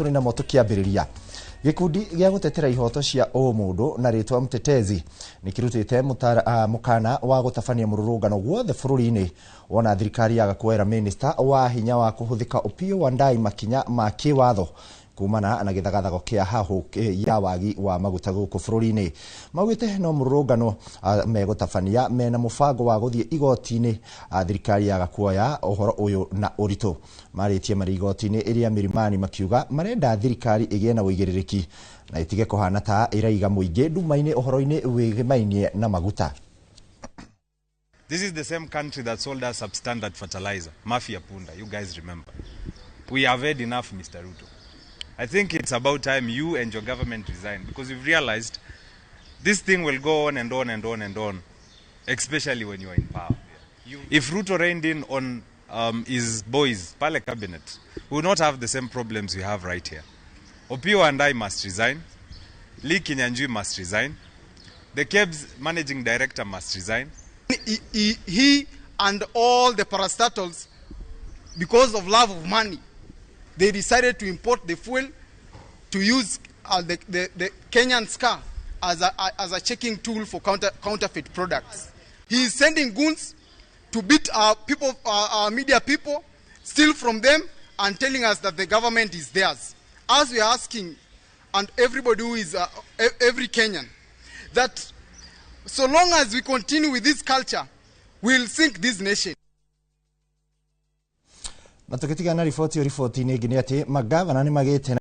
na moto kiambiriria Gĩkundi gĩa gũtetera ihoto cia ũmũndũ na rĩtwa mtetezi nikirutite mukana wa gũtabania mũrũrũngano guothe bũrũri-inĩ wona thirikari yaga kuoera minister wa hinya wa kuhuthika Opiyo Wandayi makinya ma kĩwatho kumana na gĩthagathago kĩa hahu ya wagi wa maguta gũkũ bũrũri-inĩ maugĩte no mũrũrũngano megũtabania mena mũbango wa gũthiĩ igoti-inĩ thirikari yaga kuoya ũhoro ũyũ na ũritũ marĩtie marĩ igoti-inĩ ĩrĩa Milimani makiuga marenda thirikari ĩgĩe na ũigĩrĩrĩki na itige kũhana ta ĩraiga mũingĩ nduma-inĩ ũhoro-inĩ wĩgĩmainie na maguta. This is the same country that sold us substandard fertilizer, mafia punda, you guys remember. We have had enough, Mr. Ruto. I think it's about time you and your government resign because you've realized this thing will go on and on and on and on, especially when you are in power. If Ruto reigned in on his boys, Pale cabinet, we will not have the same problems we have right here. Opiyo Wandayi must resign. Lee Kinyanjui must resign. The KEBS managing director must resign. He and all the parastatals, because of love of money, they decided to import the fuel to use the Kenyan SCA as a checking tool for counterfeit products. He is sending goons to beat our media people, steal from them, and telling us that the government is theirs. As we are asking, and everybody who is, every Kenyan, that so long as we continue with this culture, we'll sink this nation. Na tukitigana riboti ni ngine ati magavana ni magite